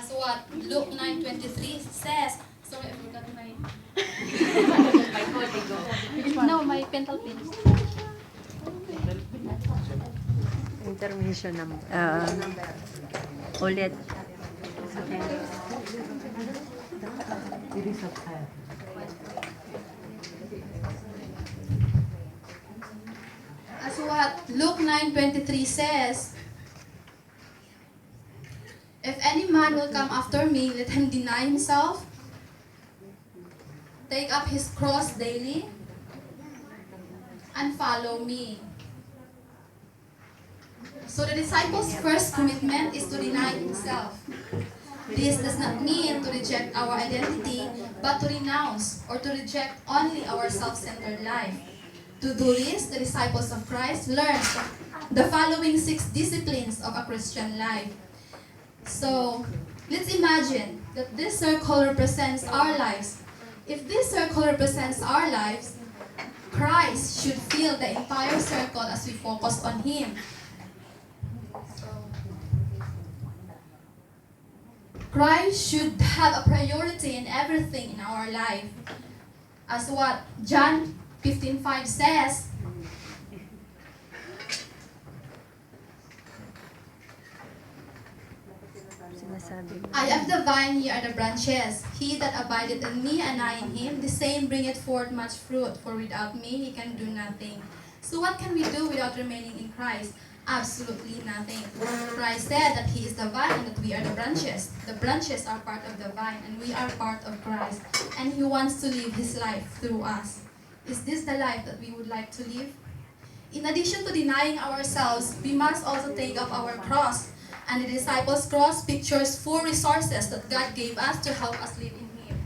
As what Luke 9:23 says. Sorry, I forgot my... No, my pentel pin. Intermission number. Ulit. As what Luke 9:23 says, if any man will come after me, let him deny himself, take up his cross daily, and follow me. So the disciples' first commitment is to deny himself. This does not mean to reject our identity, but to renounce or to reject only our self-centered life. To do this, the disciples of Christ learned the following 6 disciplines of a Christian life. So, let's imagine that this circle represents our lives. If this circle represents our lives, Christ should fill the entire circle as we focus on Him. Christ should have a priority in everything in our life. As what John 15:5 says, I am the vine, ye are the branches. He that abideth in me, and I in him, the same bringeth forth much fruit, for without me he can do nothing. So what can we do without remaining in Christ? Absolutely nothing. Christ said that He is the vine and that we are the branches. The branches are part of the vine and we are part of Christ. And He wants to live His life through us. Is this the life that we would like to live? In addition to denying ourselves, we must also take up our cross. And the disciples' cross pictures 4 resources that God gave us to help us live in Him.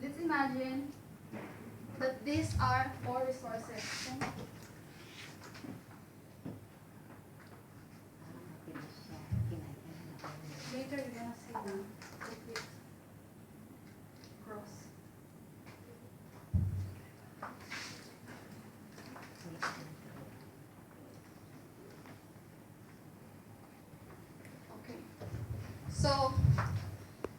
Let's imagine that these are 4 resources. Later you're gonna see them. Cross. Okay. So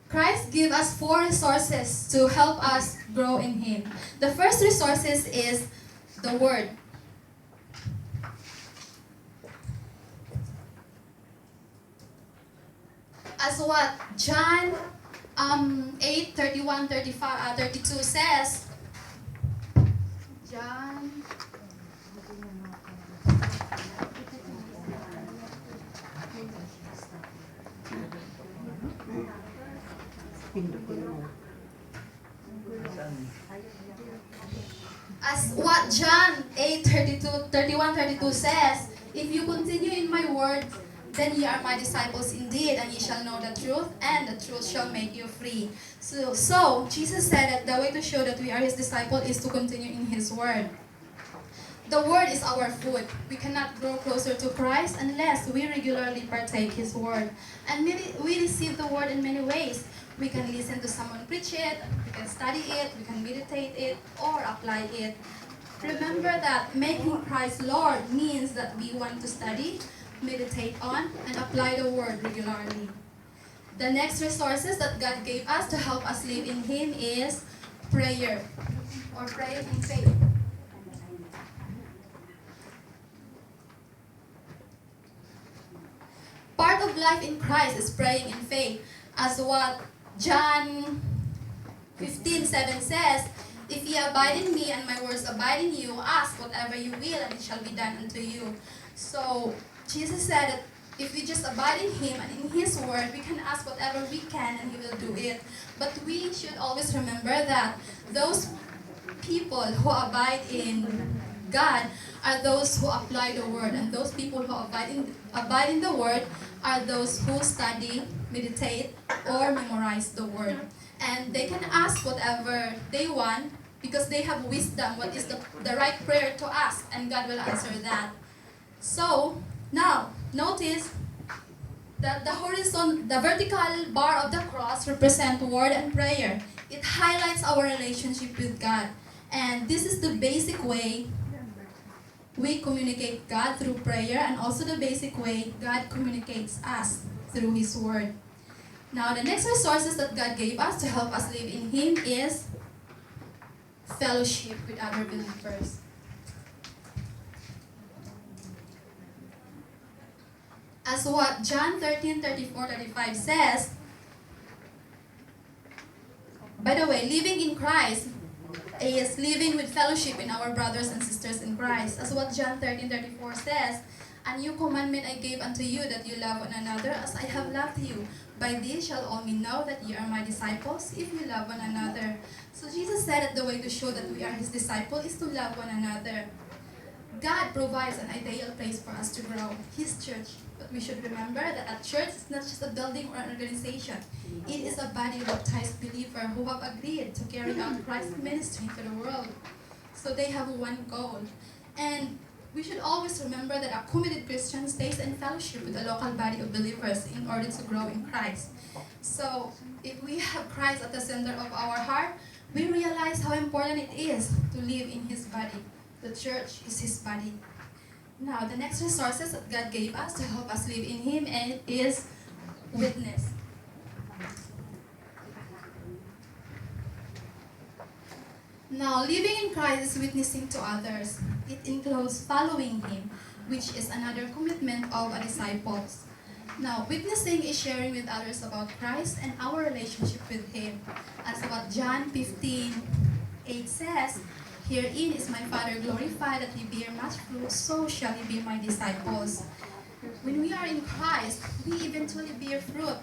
Christ gave us 4 resources to help us grow in Him. The first resources is the Word. As what John 8:31-32 says, John As what John 8:31-32 says, if you continue in my word, then ye are my disciples indeed, and ye shall know the truth, and the truth shall make you free. So Jesus said that the way to show that we are His disciple is to continue in His word. The word is our food. We cannot grow closer to Christ unless we regularly partake His word. And we receive the word in many ways. We can listen to someone preach it, we can study it, we can meditate it, or apply it. Remember that making Christ Lord means that we want to study, meditate on, and apply the word regularly. The next resources that God gave us to help us live in Him is prayer, or praying in faith. Part of life in Christ is praying in faith, as what John 15:7 says, if ye abide in me and my words abide in you, ask whatever you will and it shall be done unto you. So Jesus said that if we just abide in Him and in His word, we can ask whatever we can and He will do it. But we should always remember that those people who abide in God are those who apply the word, and those people who abide in the word are those who study, meditate, or memorize the word. And they can ask whatever they want because they have wisdom, what is the right prayer to ask, and God will answer that. So, now, notice that the vertical bar of the cross represent word and prayer. It highlights our relationship with God. And this is the basic way We communicate God through prayer, and also the basic way God communicates us through His Word. Now, the next resources that God gave us to help us live in Him is fellowship with other believers. As what John 13:34-35 says, by the way, living in Christ is living with fellowship in our brothers and sisters in Christ. As what John 13:34 says, "A new commandment I gave unto you, that you love one another as I have loved you. By this shall all men know that ye are my disciples, if you love one another." So Jesus said that the way to show that we are His disciple is to love one another. God provides an ideal place for us to grow, His church. But we should remember that a church is not just a building or an organization. It is a body of baptized believers who have agreed to carry out Christ's ministry to the world. So they have one goal. And we should always remember that a committed Christian stays in fellowship with a local body of believers in order to grow in Christ. So if we have Christ at the center of our heart, we realize how important it is to live in His body. The church is His body. Now, the next resources that God gave us to help us live in Him is witness. Now, living in Christ is witnessing to others. It includes following Him, which is another commitment of a disciple. Now, witnessing is sharing with others about Christ and our relationship with Him. As what John 15:8 says, "Herein is my Father glorified, that ye bear much fruit, so shall ye be my disciples." When we are in Christ, we eventually bear fruit.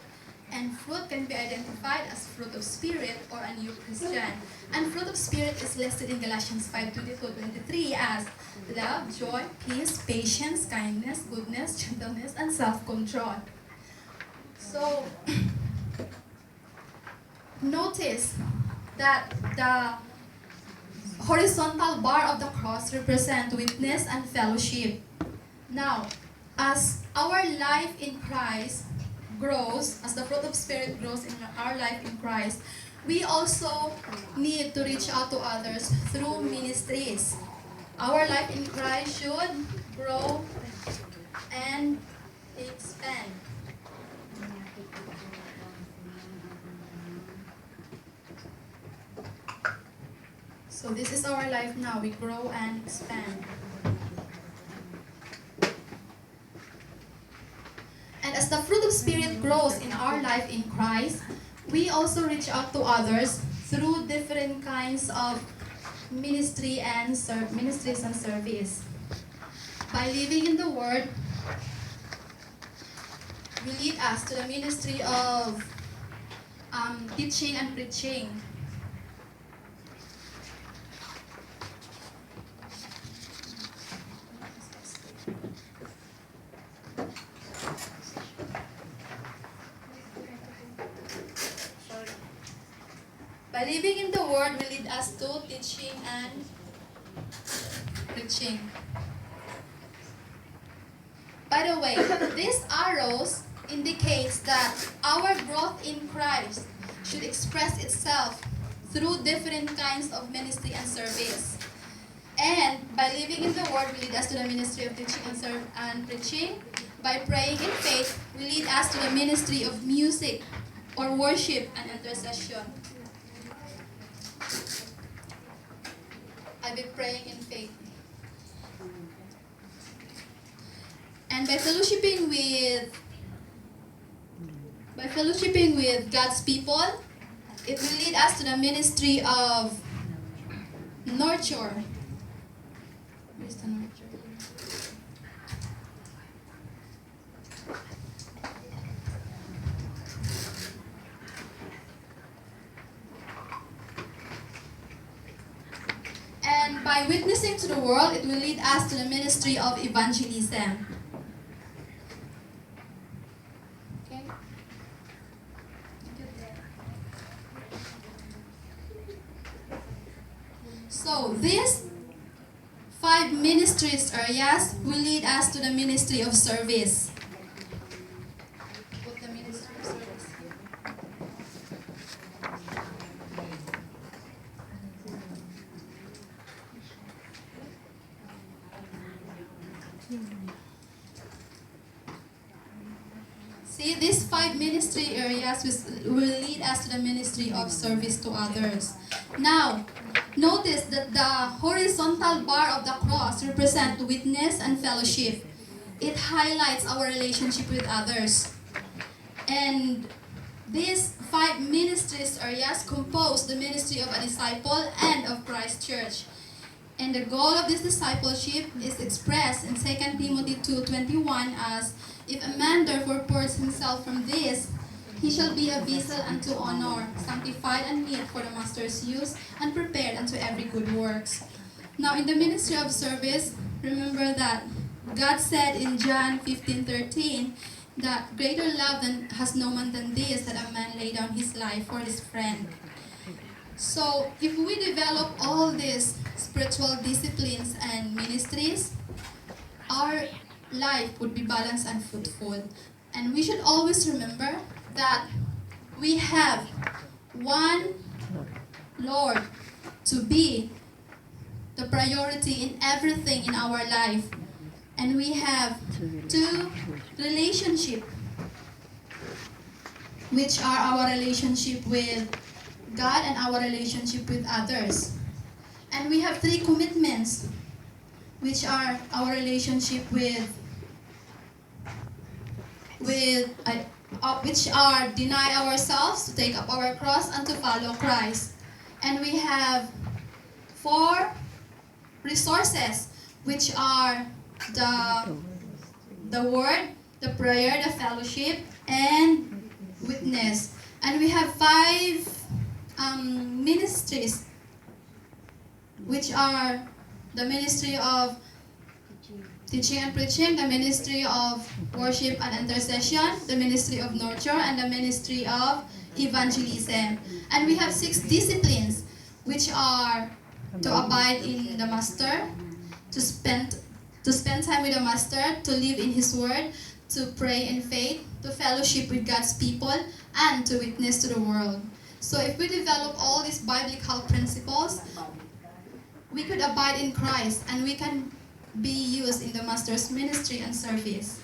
And fruit can be identified as fruit of Spirit or a new Christian. And fruit of Spirit is listed in Galatians 5:22-23 as love, joy, peace, patience, kindness, goodness, gentleness, and self-control. So, notice that the horizontal bar of the cross represent witness and fellowship. Now, as our life in Christ grows, as the fruit of Spirit grows in our life in Christ, we also need to reach out to others through ministries. Our life in Christ should grow and expand. So this is our life now. We grow and expand. And as the fruit of Spirit grows in our life in Christ, we also reach out to others through different kinds of ministries and service. By living in the Word, will lead us to the ministry of teaching and preaching. By living in the Word will lead us to teaching and preaching. By the way, these arrows indicates that our growth in Christ should express itself through different kinds of ministry and service. And by living in the Word will lead us to the ministry of teaching and preaching. By praying in faith will lead us to the ministry of music or worship and intercession. I'll be praying in faith. And by fellowshipping with God's people, it will lead us to the ministry of nurture. Where's the nurture? And by witnessing to the world, it will lead us to the ministry of evangelism. Okay? So these 5 ministries areas will lead us to the ministry of service. Put the ministry of service here. See, these 5 ministry areas will lead us to the ministry of service to others. Now, notice that the horizontal bar of the cross represents witness and fellowship. It highlights our relationship with others. And these 5 ministries areas compose the ministry of a disciple and of Christ Church. And the goal of this discipleship is expressed in 2 Timothy 2:21 as, if a man therefore pours himself from this, he shall be a vessel unto honor, sanctified and meet for the master's use, and prepared unto every good works. Now in the ministry of service, remember that God said in John 15:13 that greater love has no man than this, that a man lay down his life for his friend. So if we develop all these spiritual disciplines and ministries, our life would be balanced and fruitful. And we should always remember that we have one Lord to be the priority in everything in our life. And we have 2 relationships, which are our relationship with God and our relationship with others. And we have 3 commitments, which are our relationship which are deny ourselves, to take up our cross, and to follow Christ. And we have 4 resources, which are the word, the prayer, the fellowship, and witness. And we have 5 ministries, which are the ministry of teaching and preaching, the ministry of worship and intercession, the ministry of nurture, and the ministry of evangelism. And we have 6 disciplines, which are to abide in the Master, to spend time with the Master, to live in His Word, to pray in faith, to fellowship with God's people, and to witness to the world. So if we develop all these biblical principles, we could abide in Christ and we can be used in the Master's ministry and service.